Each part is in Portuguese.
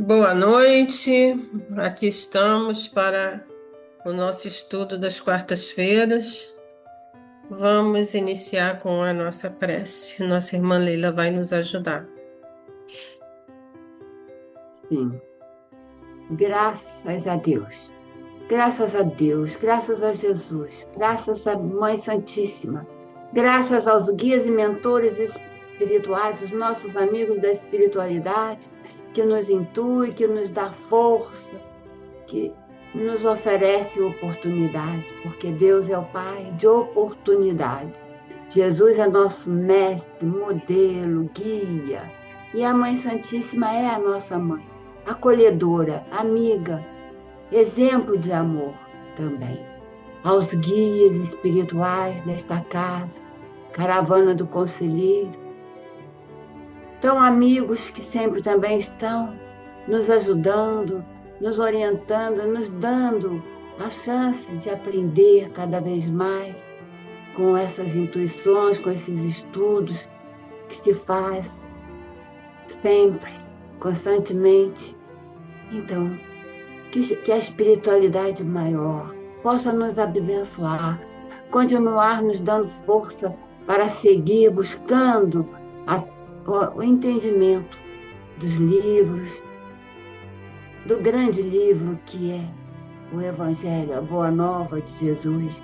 Boa noite, aqui estamos para o nosso estudo das quartas-feiras. Vamos iniciar com a nossa prece. Nossa irmã Leila vai nos ajudar. Sim, graças a Deus. Graças a Deus, graças a Jesus, graças à Mãe Santíssima, graças aos guias e mentores espirituais, os nossos amigos da espiritualidade, que nos intui, que nos dá força, que nos oferece oportunidade, porque Deus é o Pai de oportunidade. Jesus é nosso mestre, modelo, guia, e a Mãe Santíssima é a nossa mãe, acolhedora, amiga, exemplo de amor também. Aos guias espirituais desta casa, Caravana do Conselheiro, tão amigos que sempre também estão nos ajudando, nos orientando, nos dando a chance de aprender cada vez mais com essas intuições, com esses estudos que se faz sempre, constantemente. Então, que a espiritualidade maior possa nos abençoar, continuar nos dando força para seguir buscando o entendimento dos livros, do grande livro que é o Evangelho, a Boa Nova de Jesus,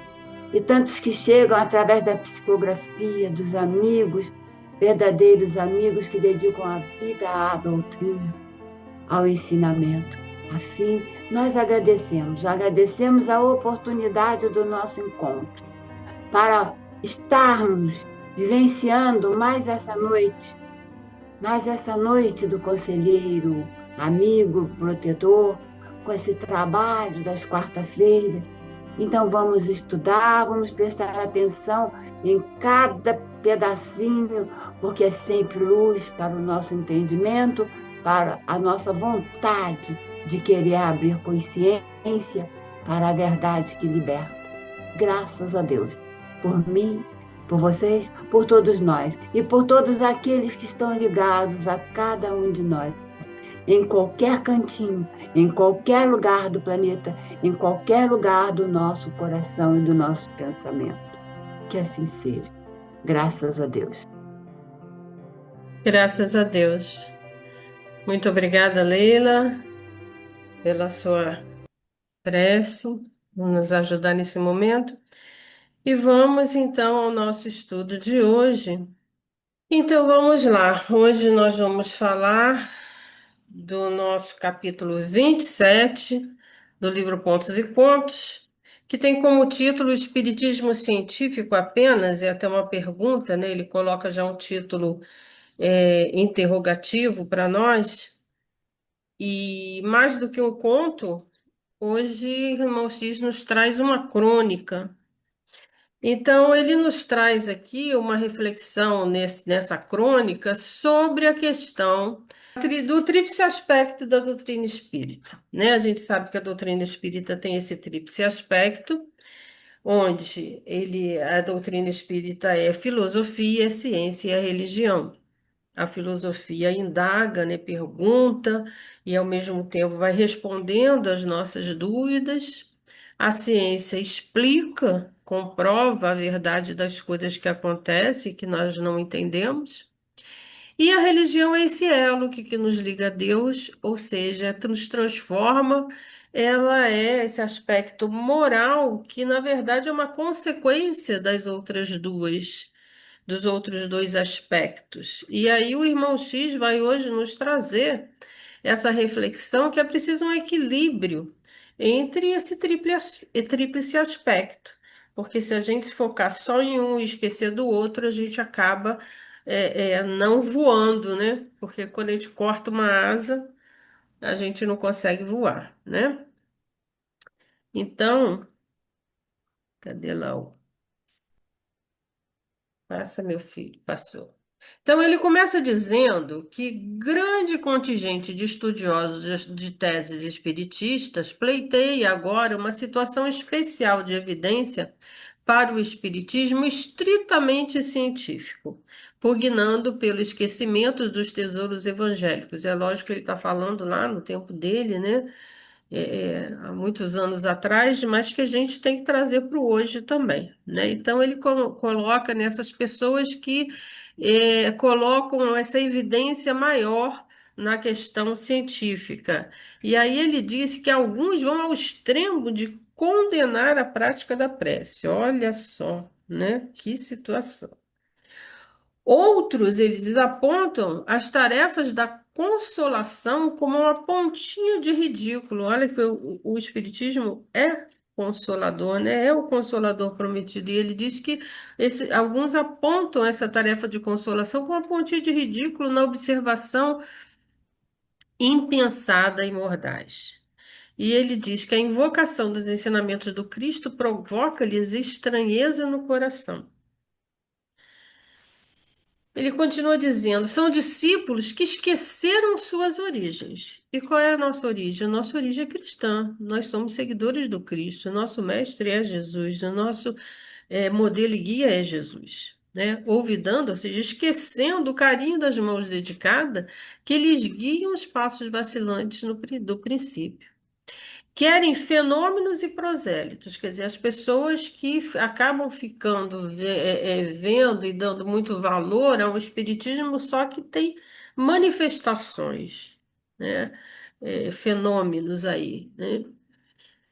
e tantos que chegam através da psicografia dos amigos, verdadeiros amigos que dedicam a vida à doutrina, ao ensinamento. Assim, nós agradecemos a oportunidade do nosso encontro para estarmos vivenciando mais essa noite do conselheiro, amigo, protetor, com esse trabalho das quarta-feiras. Então vamos estudar, vamos prestar atenção em cada pedacinho, porque é sempre luz para o nosso entendimento, para a nossa vontade de querer abrir consciência para a verdade que liberta. Graças a Deus, por mim, por vocês, por todos nós e por todos aqueles que estão ligados a cada um de nós, em qualquer cantinho, em qualquer lugar do planeta, em qualquer lugar do nosso coração e do nosso pensamento. Que assim seja. Graças a Deus. Graças a Deus. Muito obrigada, Leila, pela sua prece, por nos ajudar nesse momento. E vamos então ao nosso estudo de hoje. Então vamos lá. Hoje nós vamos falar do nosso capítulo 27 do livro Contos e Contos, que tem como título o Espiritismo Científico apenas, é até uma pergunta, né? Ele coloca já um título interrogativo para nós, e mais do que um conto, hoje Irmão X nos traz uma crônica. Então, ele nos traz aqui uma reflexão nessa crônica sobre a questão do tríplice aspecto da doutrina espírita, né? A gente sabe que a doutrina espírita tem esse tríplice aspecto, onde a doutrina espírita é filosofia, ciência e a religião. A filosofia indaga, né, pergunta e ao mesmo tempo vai respondendo às nossas dúvidas. A ciência explica, comprova a verdade das coisas que acontecem, que nós não entendemos. E a religião é esse elo que nos liga a Deus, ou seja, nos transforma. Ela é esse aspecto moral que, na verdade, é uma consequência das outras duas, dos outros dois aspectos. E aí o irmão X vai hoje nos trazer essa reflexão que é preciso um equilíbrio entre esse tríplice aspecto. Porque se a gente se focar só em um e esquecer do outro, a gente acaba não voando, né? Porque quando a gente corta uma asa, a gente não consegue voar, né? Então, cadê lá o... Passa, meu filho, passou. Então, ele começa dizendo que grande contingente de estudiosos de teses espiritistas pleiteia agora uma situação especial de evidência para o espiritismo estritamente científico, pugnando pelo esquecimento dos tesouros evangélicos. É lógico que ele está falando lá no tempo dele, né? Há muitos anos atrás, mas que a gente tem que trazer para o hoje também, né? Então ele coloca nessas pessoas que colocam essa evidência maior na questão científica. E aí ele diz que alguns vão ao extremo de condenar a prática da prece. Olha só, né? Que situação. Outros, eles desapontam as tarefas da consolação como uma pontinha de ridículo. Olha que o Espiritismo é consolador, né? É o consolador prometido. E ele diz que alguns apontam essa tarefa de consolação como uma pontinha de ridículo na observação impensada e mordaz. E ele diz que a invocação dos ensinamentos do Cristo provoca-lhes estranheza no coração. Ele continua dizendo: são discípulos que esqueceram suas origens. E qual é a nossa origem? A nossa origem é cristã. Nós somos seguidores do Cristo. O nosso mestre é Jesus. O nosso modelo e guia é Jesus. Né? Olvidando, ou seja, esquecendo o carinho das mãos dedicadas que lhes guiam os passos vacilantes do princípio. Querem fenômenos e prosélitos, quer dizer, as pessoas que acabam ficando vendo e dando muito valor ao espiritismo, só que tem manifestações, né? Fenômenos aí, né?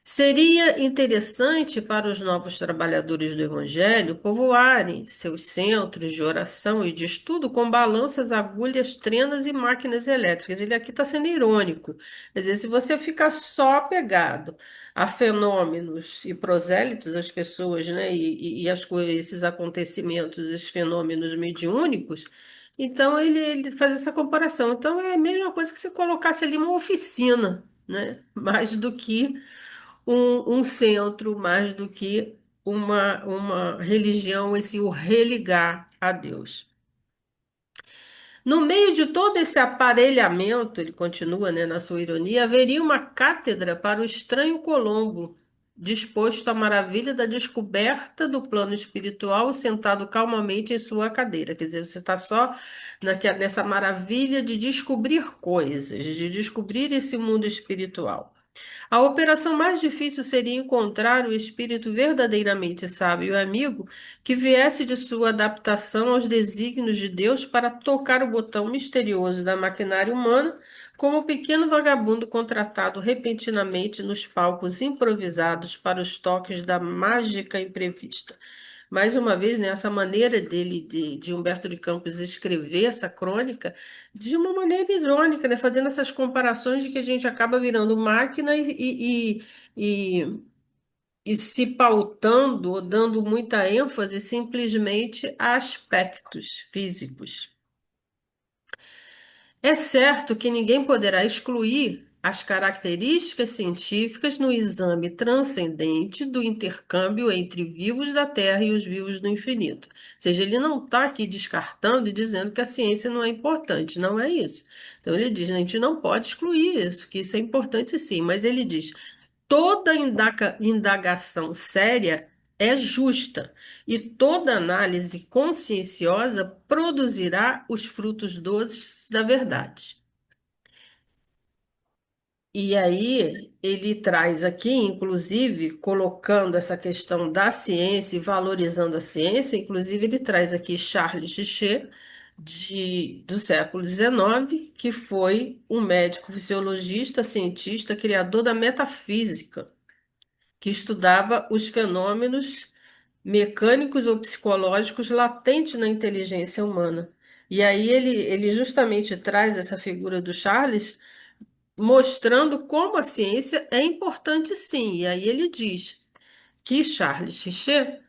Seria interessante para os novos trabalhadores do Evangelho povoarem seus centros de oração e de estudo com balanças, agulhas, trenas e máquinas elétricas. Ele aqui está sendo irônico. Quer dizer, se você ficar só apegado a fenômenos e prosélitos, as pessoas, né, e esses acontecimentos, esses fenômenos mediúnicos, então ele faz essa comparação. Então é a mesma coisa que você colocasse ali uma oficina, né, mais do que um centro mais do que uma religião, esse o religar a Deus. No meio de todo esse aparelhamento, ele continua, né, na sua ironia, haveria uma cátedra para o estranho Colombo, disposto à maravilha da descoberta do plano espiritual, sentado calmamente em sua cadeira. Quer dizer, você está só nessa maravilha de descobrir coisas, de descobrir esse mundo espiritual. A operação mais difícil seria encontrar o espírito verdadeiramente sábio e amigo que viesse de sua adaptação aos desígnios de Deus para tocar o botão misterioso da maquinária humana, como o pequeno vagabundo contratado repentinamente nos palcos improvisados para os toques da mágica imprevista. Mais uma vez, né, essa maneira dele, de Humberto de Campos, escrever essa crônica de uma maneira irônica, né, fazendo essas comparações de que a gente acaba virando máquina e, e se pautando, ou dando muita ênfase simplesmente a aspectos físicos. É certo que ninguém poderá excluir as características científicas no exame transcendente do intercâmbio entre vivos da Terra e os vivos do infinito. Ou seja, ele não está aqui descartando e dizendo que a ciência não é importante, não é isso. Então ele diz, a gente não pode excluir isso, que isso é importante sim, mas ele diz, toda indagação séria é justa e toda análise conscienciosa produzirá os frutos doces da verdade. E aí ele traz aqui, inclusive, colocando essa questão da ciência e valorizando a ciência, inclusive ele traz aqui Charles Richet, do século XIX, que foi um médico fisiologista, cientista, criador da metafísica, que estudava os fenômenos mecânicos ou psicológicos latentes na inteligência humana. E aí ele justamente traz essa figura do Charles, mostrando como a ciência é importante sim. E aí ele diz que Charles Richet,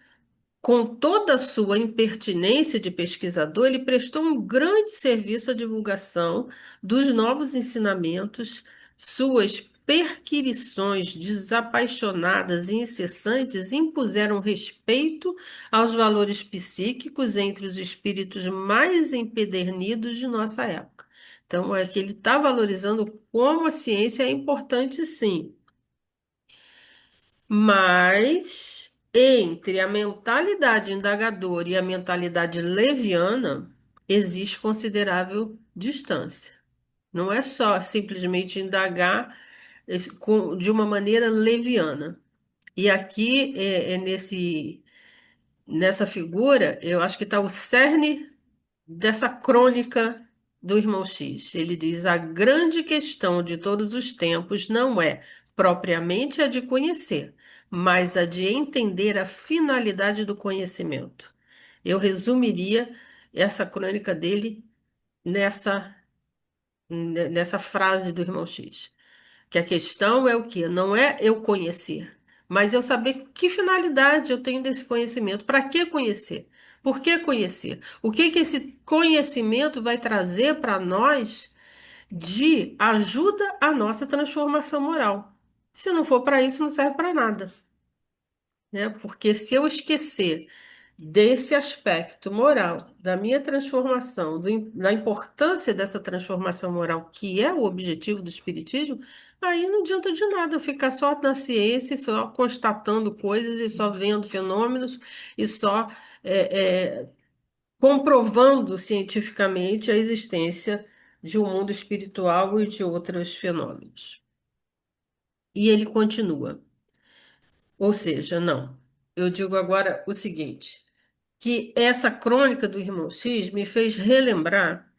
com toda a sua impertinência de pesquisador, ele prestou um grande serviço à divulgação dos novos ensinamentos, suas perquirições desapaixonadas e incessantes impuseram respeito aos valores psíquicos entre os espíritos mais empedernidos de nossa época. Então, é que ele está valorizando como a ciência é importante, sim. Mas entre a mentalidade indagadora e a mentalidade leviana, existe considerável distância. Não é só simplesmente indagar de uma maneira leviana. E aqui, nessa figura, eu acho que está o cerne dessa crônica do irmão X. Ele diz: a grande questão de todos os tempos não é propriamente a de conhecer, mas a de entender a finalidade do conhecimento. Eu resumiria essa crônica dele nessa, nessa frase do irmão X. Que a questão é o quê? Não é eu conhecer, mas eu saber que finalidade eu tenho desse conhecimento. Para que conhecer? Por que conhecer? O que que esse conhecimento vai trazer para nós de ajuda à nossa transformação moral? Se não for para isso, não serve para nada, né? Porque se eu esquecer desse aspecto moral, da minha transformação, da importância dessa transformação moral, que é o objetivo do Espiritismo, aí não adianta de nada eu ficar só na ciência, só constatando coisas e só vendo fenômenos e só é, é, comprovando cientificamente a existência de um mundo espiritual e de outros fenômenos. E ele continua, ou seja, não. Eu digo agora o seguinte, que essa crônica do Irmão X me fez relembrar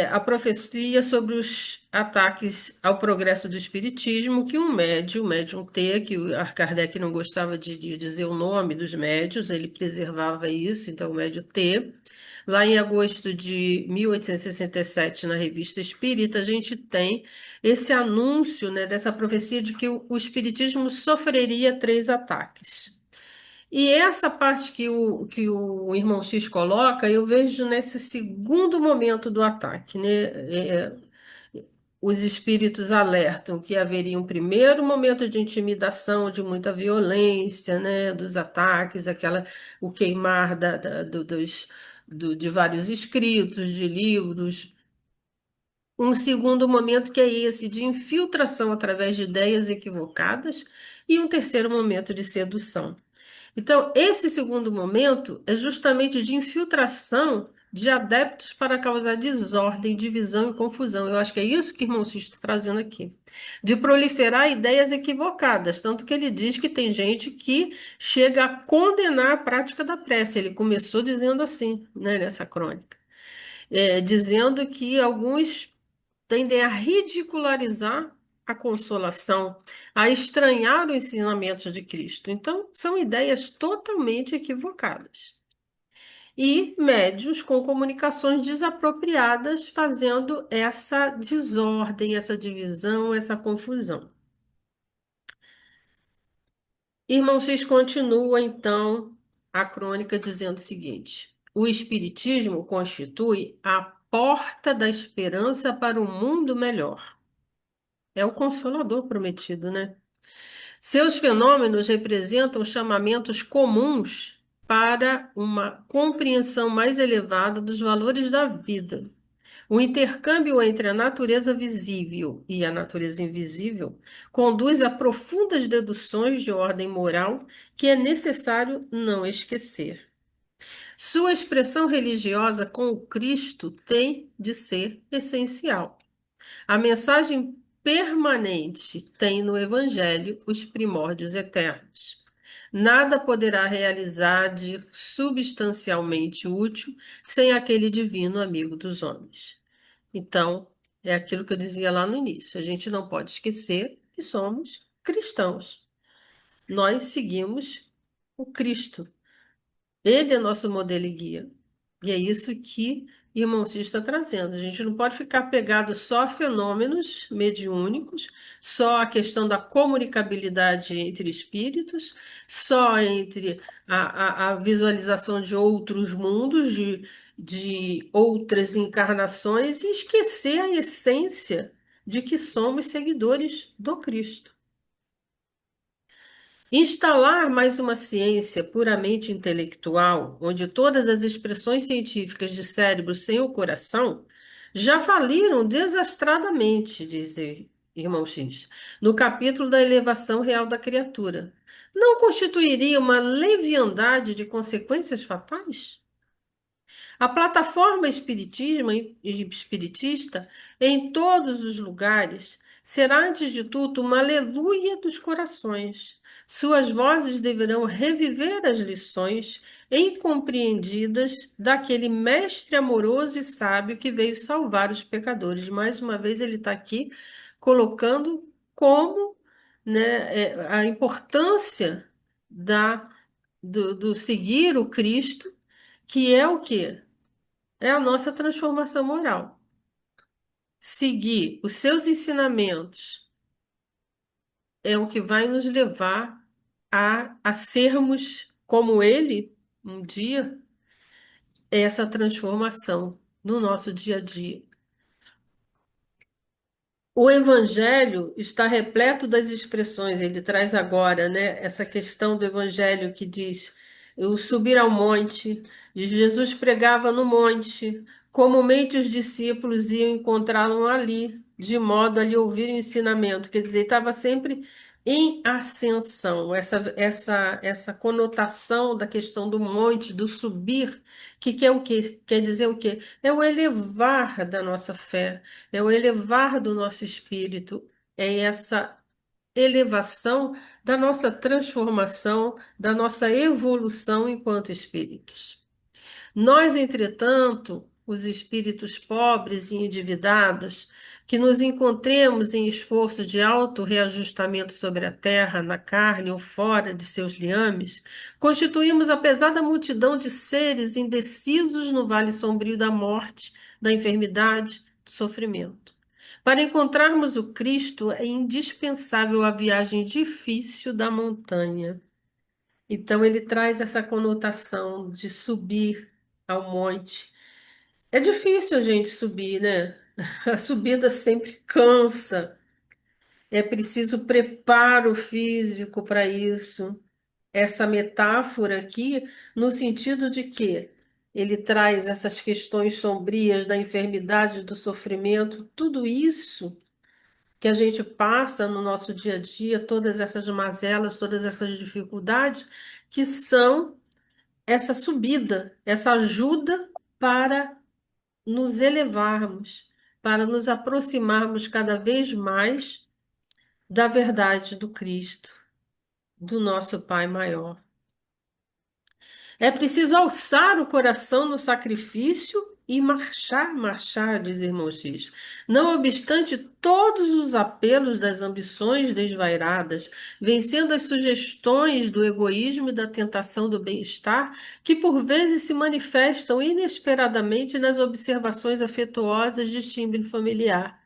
a profecia sobre os ataques ao progresso do espiritismo que um médium, o médium T, que o Kardec não gostava de dizer o nome dos médios, ele preservava isso, então o médium T. Lá em agosto de 1867, na Revista Espírita, a gente tem esse anúncio, né, dessa profecia de que o espiritismo sofreria 3 ataques. E essa parte que o irmão X coloca, eu vejo nesse segundo momento do ataque, né? Os espíritos alertam que haveria um primeiro momento de intimidação, de muita violência, né? Dos ataques, o queimar de vários escritos, de livros. Um segundo momento que é esse de infiltração através de ideias equivocadas, e um terceiro momento de sedução. Então, esse segundo momento é justamente de infiltração de adeptos para causar desordem, divisão e confusão. Eu acho que é isso que o irmão Cícero está trazendo aqui. De proliferar ideias equivocadas. Tanto que ele diz que tem gente que chega a condenar a prática da prece. Ele começou dizendo assim, né, nessa crônica. Dizendo que alguns tendem a ridicularizar a consolação, a estranhar os ensinamentos de Cristo. Então, são ideias totalmente equivocadas. E médios com comunicações desapropriadas, fazendo essa desordem, essa divisão, essa confusão. Irmão X continua, então, a crônica dizendo o seguinte: o Espiritismo constitui a porta da esperança para um mundo melhor. É o Consolador prometido, né? Seus fenômenos representam chamamentos comuns para uma compreensão mais elevada dos valores da vida. O intercâmbio entre a natureza visível e a natureza invisível conduz a profundas deduções de ordem moral que é necessário não esquecer. Sua expressão religiosa com o Cristo tem de ser essencial. A mensagem permanente tem no Evangelho os primórdios eternos. Nada poderá realizar de substancialmente útil sem aquele divino amigo dos homens. Então, é aquilo que eu dizia lá no início. A gente não pode esquecer que somos cristãos. Nós seguimos o Cristo. Ele é nosso modelo e guia. E é isso que Irmão Cis está trazendo. A gente não pode ficar pegado só a fenômenos mediúnicos, só a questão da comunicabilidade entre espíritos, só entre a visualização de outros mundos, de outras encarnações, e esquecer a essência de que somos seguidores do Cristo. Instalar mais uma ciência puramente intelectual, onde todas as expressões científicas de cérebro sem o coração já faliram desastradamente, diz irmão X, no capítulo da elevação real da criatura. Não constituiria uma leviandade de consequências fatais? A plataforma espiritista, em todos os lugares, será antes de tudo uma aleluia dos corações. Suas vozes deverão reviver as lições incompreendidas daquele mestre amoroso e sábio que veio salvar os pecadores. Mais uma vez, ele está aqui colocando como, né, a importância do seguir o Cristo, que é o quê? É a nossa transformação moral. Seguir os seus ensinamentos é o que vai nos levar a sermos como ele, um dia, essa transformação no nosso dia a dia. O Evangelho está repleto das expressões, ele traz agora, né, essa questão do Evangelho que diz: o subir ao monte, Jesus pregava no monte, comumente os discípulos iam encontrá-lo ali, de modo a lhe ouvir o ensinamento, quer dizer, estava sempre em ascensão, essa conotação da questão do monte, do subir, que é o quê? Quer dizer o quê? É o elevar da nossa fé, é o elevar do nosso espírito, é essa elevação da nossa transformação, da nossa evolução enquanto espíritos. Nós, entretanto, os espíritos pobres e endividados, que nos encontremos em esforço de auto-reajustamento sobre a terra, na carne ou fora de seus liames, constituímos a pesada multidão de seres indecisos no vale sombrio da morte, da enfermidade, do sofrimento. Para encontrarmos o Cristo, é indispensável a viagem difícil da montanha. Então, ele traz essa conotação de subir ao monte. É difícil a gente subir, né? A subida sempre cansa. É preciso preparo físico para isso. Essa metáfora aqui, no sentido de que ele traz essas questões sombrias da enfermidade, do sofrimento, tudo isso que a gente passa no nosso dia a dia, todas essas mazelas, todas essas dificuldades, que são essa subida, essa ajuda para nos elevarmos, para nos aproximarmos cada vez mais da verdade do Cristo, do nosso Pai maior. É preciso alçar o coração no sacrifício e marchar, marchar, diz irmão X. Não obstante todos os apelos das ambições desvairadas, vencendo as sugestões do egoísmo e da tentação do bem-estar, que por vezes se manifestam inesperadamente nas observações afetuosas de timbre familiar.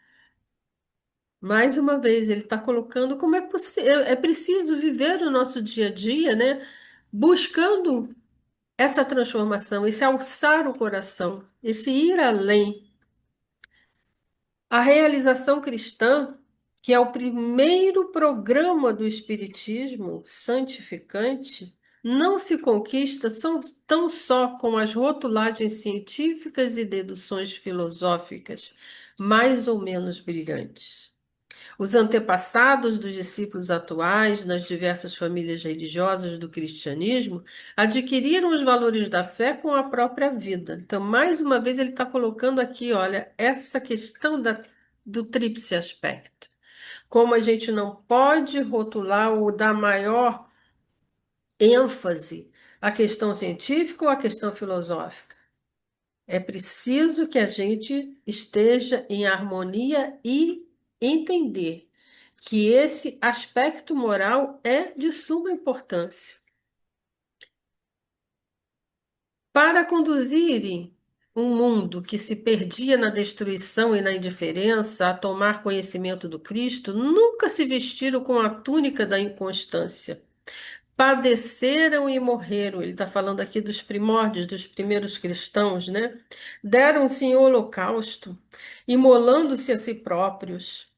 Mais uma vez, ele está colocando como é preciso viver o nosso dia a dia, né? Buscando essa transformação, esse alçar o coração, esse ir além. A realização cristã, que é o primeiro programa do Espiritismo santificante, não se conquista tão só com as rotulagens científicas e deduções filosóficas, mais ou menos brilhantes. Os antepassados dos discípulos atuais, nas diversas famílias religiosas do cristianismo, adquiriram os valores da fé com a própria vida. Então, mais uma vez, ele está colocando aqui, olha, essa questão do tríplice aspecto. Como a gente não pode rotular ou dar maior ênfase à questão científica ou à questão filosófica. É preciso que a gente esteja em harmonia e entender que esse aspecto moral é de suma importância. Para conduzirem um mundo que se perdia na destruição e na indiferença a tomar conhecimento do Cristo, nunca se vestiram com a túnica da inconstância. Padeceram e morreram. Ele está falando aqui dos primórdios, dos primeiros cristãos, né? Deram-se em holocausto, imolando-se a si próprios.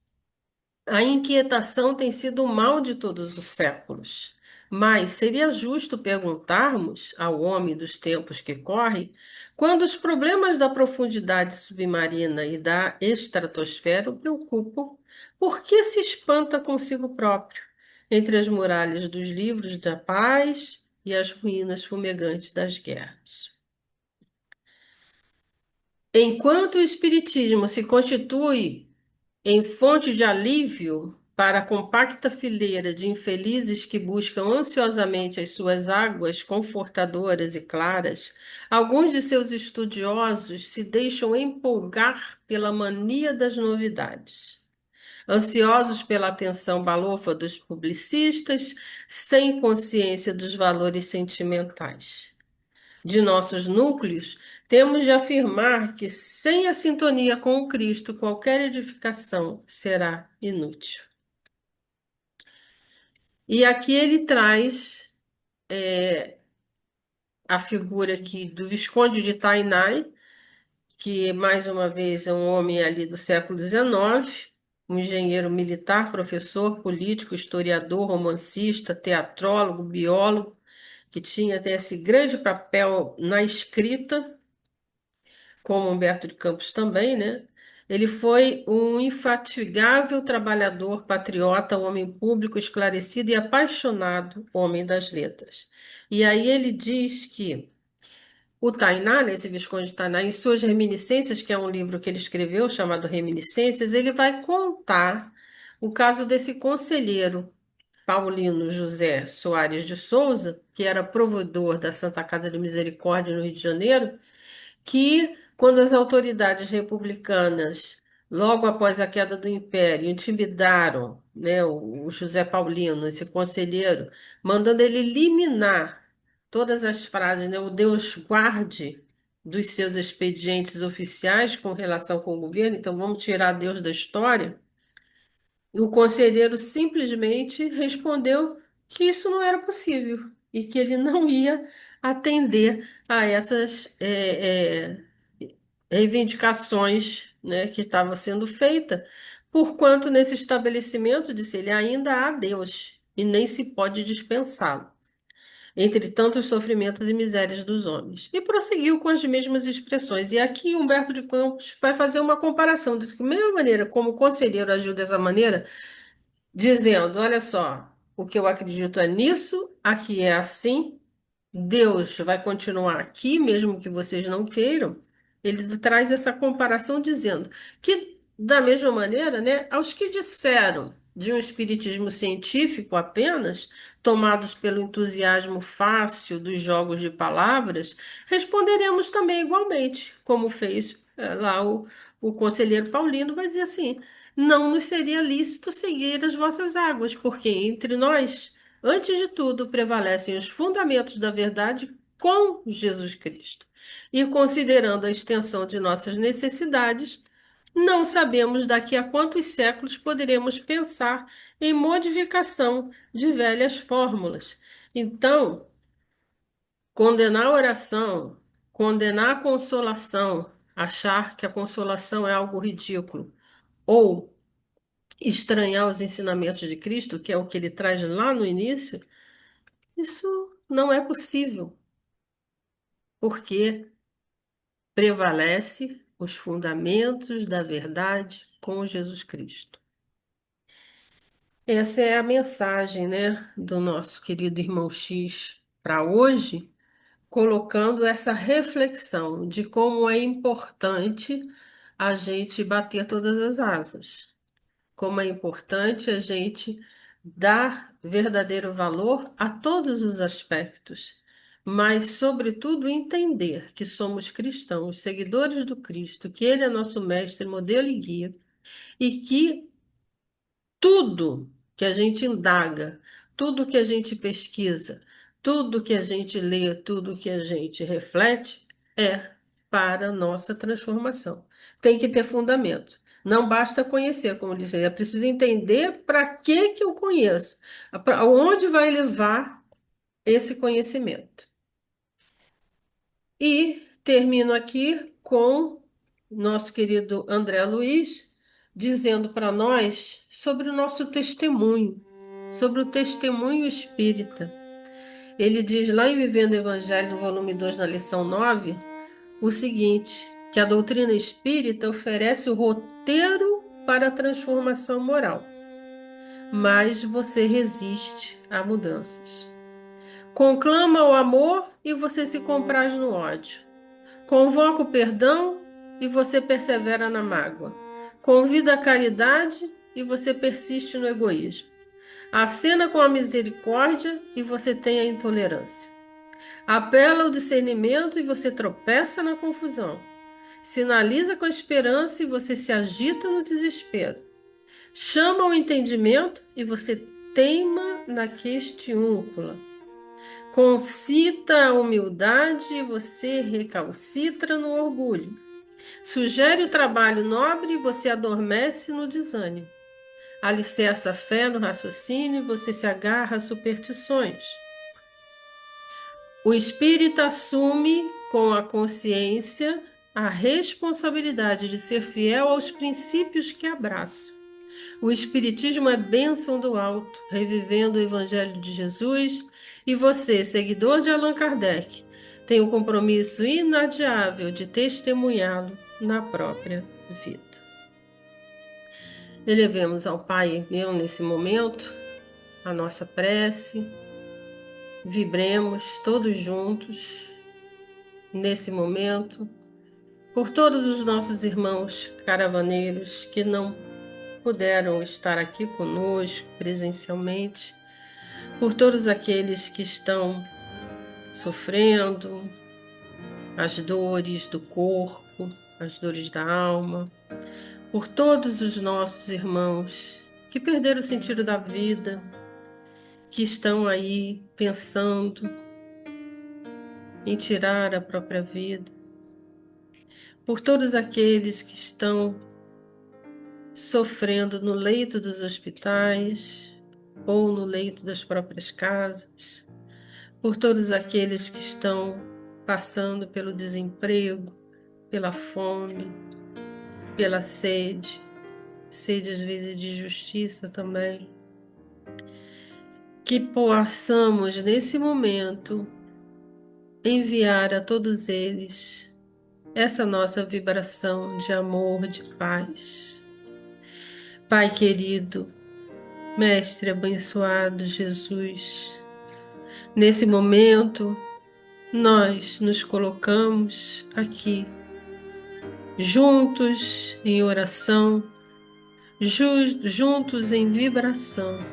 A inquietação tem sido o mal de todos os séculos. Mas seria justo perguntarmos ao homem dos tempos que correm, quando os problemas da profundidade submarina e da estratosfera o preocupam, por que se espanta consigo próprio, entre as muralhas dos livros da paz e as ruínas fumegantes das guerras? Enquanto o Espiritismo se constitui em fonte de alívio para a compacta fileira de infelizes que buscam ansiosamente as suas águas confortadoras e claras, alguns de seus estudiosos se deixam empolgar pela mania das novidades, ansiosos pela atenção balofa dos publicistas, sem consciência dos valores sentimentais de nossos núcleos, temos de afirmar que, sem a sintonia com o Cristo, qualquer edificação será inútil. E aqui ele traz a figura aqui do Visconde de Tainai, que, mais uma vez, é um homem ali do século XIX, um engenheiro militar, professor, político, historiador, romancista, teatrólogo, biólogo, que tinha até esse grande papel na escrita, como Humberto de Campos também, né? Ele foi um infatigável trabalhador, patriota, homem público, esclarecido e apaixonado homem das letras. E aí ele diz que o Tainá, né, esse Visconde de Tainá, em suas Reminiscências, que é um livro que ele escreveu chamado Reminiscências, ele vai contar o caso desse conselheiro Paulino José Soares de Souza, que era provedor da Santa Casa de Misericórdia no Rio de Janeiro, que, quando as autoridades republicanas, logo após a queda do Império, intimidaram, né, o José Paulino, esse conselheiro, mandando ele eliminar todas as frases, né, o Deus guarde dos seus expedientes oficiais com relação com o governo, então vamos tirar Deus da história. O conselheiro simplesmente respondeu que isso não era possível e que ele não ia atender a essas reivindicações, né, que estavam sendo feitas, porquanto nesse estabelecimento, disse ele, ainda há Deus e nem se pode dispensá-lo, entre tantos sofrimentos e misérias dos homens. E prosseguiu com as mesmas expressões. E aqui Humberto de Campos vai fazer uma comparação, diz que, da mesma maneira como o conselheiro agiu dessa maneira, dizendo: olha só, o que eu acredito é nisso, aqui é assim, Deus vai continuar aqui, mesmo que vocês não queiram. Ele traz essa comparação dizendo que, da mesma maneira, né, aos que disseram de um espiritismo científico apenas, tomados pelo entusiasmo fácil dos jogos de palavras, responderemos também igualmente, como fez lá o conselheiro Paulino, vai dizer assim: não nos seria lícito seguir as vossas águas, porque entre nós, antes de tudo, prevalecem os fundamentos da verdade com Jesus Cristo. E considerando a extensão de nossas necessidades, não sabemos daqui a quantos séculos poderemos pensar em modificação de velhas fórmulas. Então, condenar a oração, condenar a consolação, achar que a consolação é algo ridículo, ou estranhar os ensinamentos de Cristo, que é o que ele traz lá no início, isso não é possível, porque prevalece os fundamentos da verdade com Jesus Cristo. Essa é a mensagem, né, do nosso querido irmão X para hoje, colocando essa reflexão de como é importante a gente bater todas as asas. Como é importante a gente dar verdadeiro valor a todos os aspectos, mas, sobretudo, entender que somos cristãos, seguidores do Cristo, que Ele é nosso mestre, modelo e guia, e que tudo que a gente indaga, tudo que a gente pesquisa, tudo que a gente lê, tudo que a gente reflete é para a nossa transformação. Tem que ter fundamento. Não basta conhecer, como disse, é preciso entender para que eu conheço, para onde vai levar esse conhecimento. E termino aqui com nosso querido André Luiz dizendo para nós sobre o nosso testemunho, sobre o testemunho espírita. Ele diz lá em Vivendo o Evangelho, no volume 2, na lição 9, o seguinte, que a doutrina espírita oferece o roteiro para a transformação moral, mas você resiste a mudanças. Conclama o amor e você se compraz no ódio. Convoca o perdão e você persevera na mágoa. Convida a caridade e você persiste no egoísmo. Acena com a misericórdia e você tem a intolerância. Apela ao discernimento e você tropeça na confusão. Sinaliza com a esperança e você se agita no desespero. Chama ao entendimento e você teima na questiúncula. Concita a humildade e você recalcitra no orgulho. Sugere o trabalho nobre e você adormece no desânimo. Alicerça a fé no raciocínio e você se agarra às superstições. O espírito assume com a consciência a responsabilidade de ser fiel aos princípios que abraça. O espiritismo é bênção do alto, revivendo o evangelho de Jesus, e você, seguidor de Allan Kardec, tem o compromisso inadiável de testemunhá-lo na própria vida. Elevemos ao Pai eu nesse momento a nossa prece, vibremos todos juntos nesse momento por todos os nossos irmãos caravaneiros que não puderam estar aqui conosco presencialmente, por todos aqueles que estão sofrendo as dores do corpo, as dores da alma, por todos os nossos irmãos que perderam o sentido da vida, que estão aí pensando em tirar a própria vida, por todos aqueles que estão sofrendo no leito dos hospitais ou no leito das próprias casas, por todos aqueles que estão passando pelo desemprego, pela fome, pela sede, sede às vezes de justiça também. Que possamos nesse momento enviar a todos eles essa nossa vibração de amor, de paz. Pai querido, Mestre abençoado Jesus, nesse momento nós nos colocamos aqui, juntos em oração, juntos em vibração,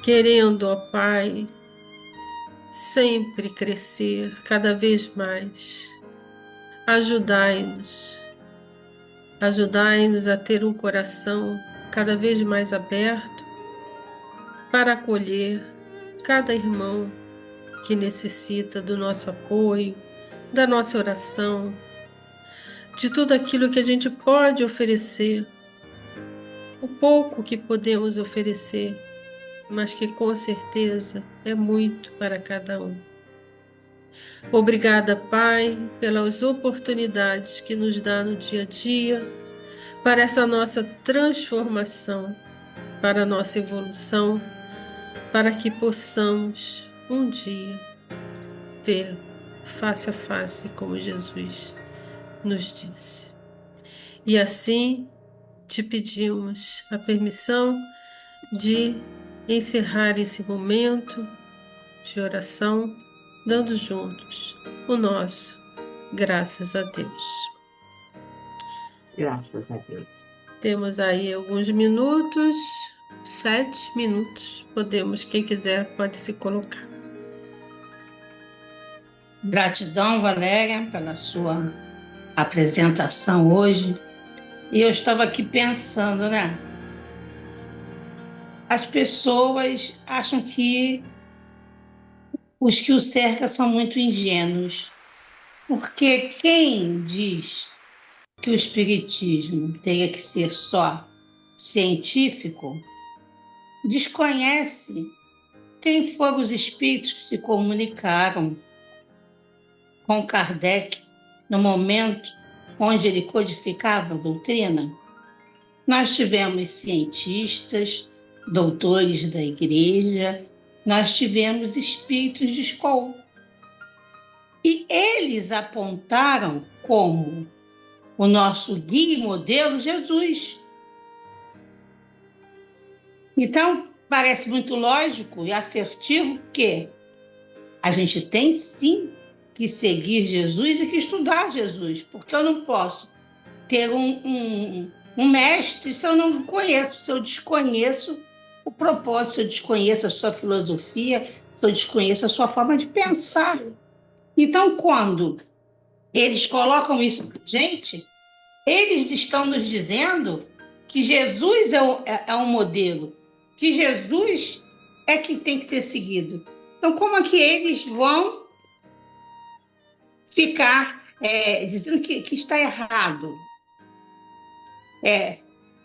querendo, ó Pai, sempre crescer cada vez mais. Ajudai-nos a ter um coração cada vez mais aberto para acolher cada irmão que necessita do nosso apoio, da nossa oração, de tudo aquilo que a gente pode oferecer, o pouco que podemos oferecer, mas que com certeza é muito para cada um. Obrigada, Pai, pelas oportunidades que nos dá no dia a dia, para essa nossa transformação, para a nossa evolução, para que possamos um dia ver face a face como Jesus nos disse. E assim te pedimos a permissão de encerrar esse momento de oração, dando juntos o nosso graças a Deus. Graças a Deus. Temos aí alguns minutos, 7 minutos. Podemos, quem quiser, pode se colocar. Gratidão, Valéria, pela sua apresentação hoje. E eu estava aqui pensando, né? As pessoas acham que os que o cercam são muito ingênuos, porque quem diz que o espiritismo teria que ser só científico desconhece quem foram os espíritos que se comunicaram com Kardec no momento onde ele codificava a doutrina. Nós tivemos cientistas, doutores da igreja, nós tivemos espíritos de escola. E eles apontaram como o nosso guia e modelo Jesus. Então, parece muito lógico e assertivo que a gente tem sim que seguir Jesus e que estudar Jesus, porque eu não posso ter um mestre se eu não conheço, se eu desconheço o propósito, se eu desconheço a sua filosofia, se eu desconheço a sua forma de pensar. Então, quando eles colocam isso para a gente, eles estão nos dizendo que Jesus é um modelo, que Jesus é que tem que ser seguido. Então, como é que eles vão ficar dizendo que está errado?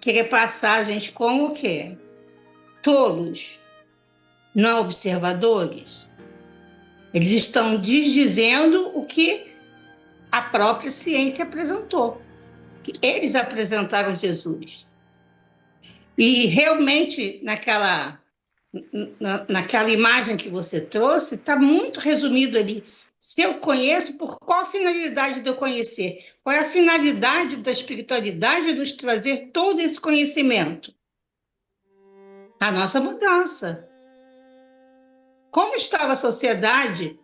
Querer passar a gente como o quê? Tolos, não observadores. Eles estão desdizendo o que a própria ciência apresentou, que eles apresentaram Jesus. E realmente, naquela imagem que você trouxe, está muito resumido ali. Se eu conheço, por qual a finalidade de eu conhecer? Qual é a finalidade da espiritualidade de nos trazer todo esse conhecimento? A nossa mudança. Como estava a sociedade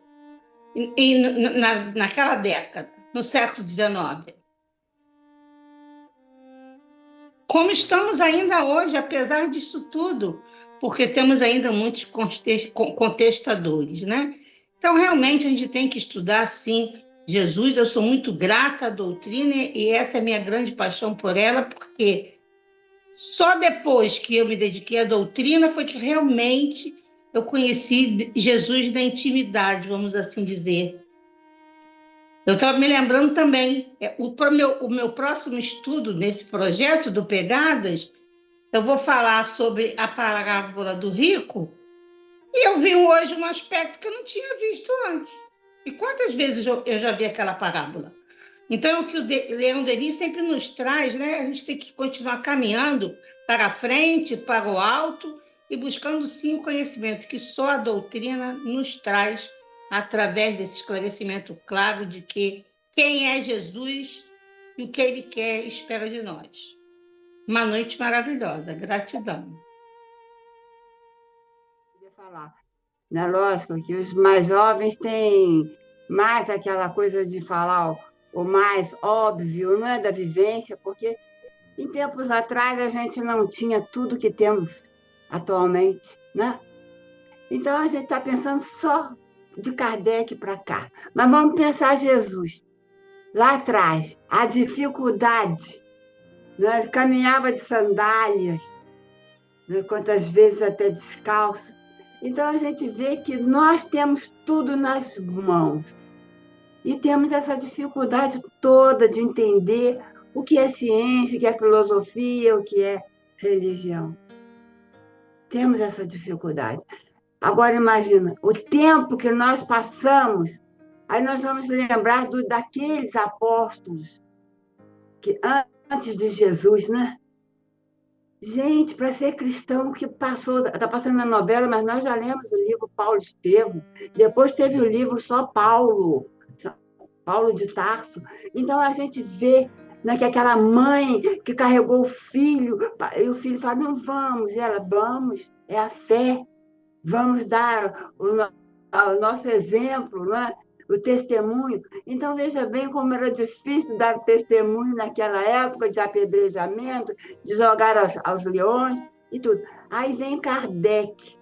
naquela década, no século XIX? Como estamos ainda hoje, apesar disso tudo, porque temos ainda muitos contestadores, né? Então, realmente, a gente tem que estudar, sim, Jesus. Eu sou muito grata à doutrina e essa é a minha grande paixão por ela, porque só depois que eu me dediquei à doutrina foi que realmente eu conheci Jesus na intimidade, vamos assim dizer. Eu estava me lembrando também, o meu próximo estudo nesse projeto do Pegadas, eu vou falar sobre a parábola do rico, e eu vi hoje um aspecto que eu não tinha visto antes. E quantas vezes eu já vi aquela parábola? Então, é o que o Leão Denis sempre nos traz, né? A gente tem que continuar caminhando para frente, para o alto, e buscando, sim, o conhecimento que só a doutrina nos traz, através desse esclarecimento claro de que quem é Jesus e o que ele quer e espera de nós. Uma noite maravilhosa. Gratidão. Queria falar. Na lógica que os mais jovens têm mais aquela coisa de falar o mais óbvio, não é da vivência, porque em tempos atrás a gente não tinha tudo que temos atualmente, né? Então a gente está pensando só de Kardec para cá. Mas vamos pensar Jesus. Lá atrás, a dificuldade, né? Ele caminhava de sandálias, né? Quantas vezes até descalço. Então a gente vê que nós temos tudo nas mãos e temos essa dificuldade toda de entender o que é ciência, o que é filosofia, o que é religião. Temos essa dificuldade. Agora imagina, o tempo que nós passamos, aí nós vamos lembrar daqueles apóstolos que antes de Jesus, né? Gente, para ser cristão, que passou, está passando na novela, mas nós já lemos o livro Paulo Estevam, depois teve o livro só Paulo, Paulo de Tarso. Então a gente vê, né, que aquela mãe que carregou o filho, e o filho fala, não vamos, e ela, vamos, é a fé, vamos dar o nosso exemplo, né? O testemunho. Então, veja bem como era difícil dar testemunho naquela época de apedrejamento, de jogar aos leões e tudo. Aí vem Kardec.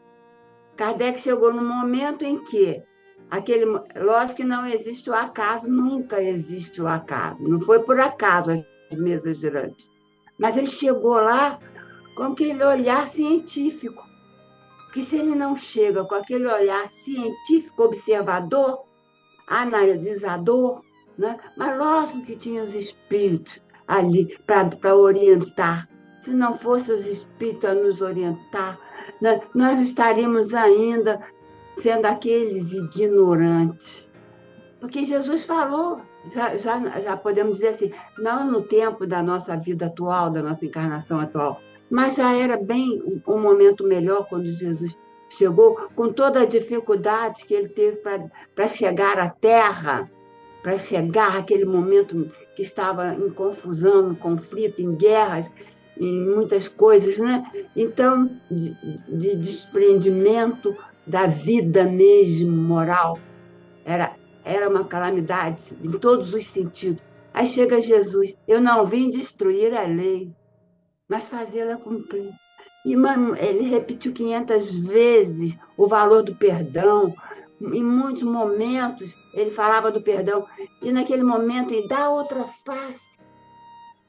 Kardec chegou no momento em que, lógico que não existe o acaso, nunca existe o acaso. Não foi por acaso as mesas girantes. Mas ele chegou lá com aquele olhar científico. Porque se ele não chega com aquele olhar científico, observador, analisador, né? Mas lógico que tinha os espíritos ali para orientar. Se não fossem os espíritos a nos orientar, né? Nós estaríamos ainda sendo aqueles ignorantes. Porque Jesus falou, já podemos dizer assim, não no tempo da nossa vida atual, da nossa encarnação atual, mas já era bem um momento melhor quando Jesus chegou, com toda a dificuldade que ele teve para chegar à Terra, para chegar àquele momento que estava em confusão, em conflito, em guerras, em muitas coisas, né? Então, de desprendimento da vida mesmo, moral. era uma calamidade em todos os sentidos. Aí chega Jesus, eu não vim destruir a lei, mas fazê-la cumprir. E ele repetiu 500 vezes o valor do perdão. Em muitos momentos ele falava do perdão. E naquele momento ele dá outra face.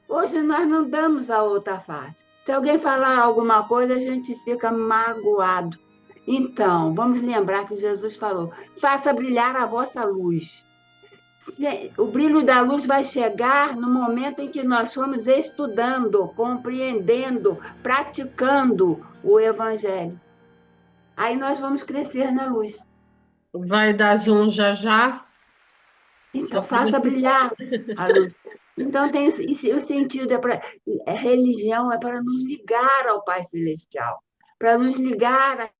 Hoje nós não damos a outra face. Se alguém falar alguma coisa, a gente fica magoado. Então, vamos lembrar que Jesus falou: faça brilhar a vossa luz. O brilho da luz vai chegar no momento em que nós formos estudando, compreendendo, praticando o Evangelho. Aí nós vamos crescer na luz. Vai dar zoom já já? Então, Só para faça você. brilhar a luz. Então, tem o sentido, religião é para nos ligar ao Pai Celestial, para nos ligar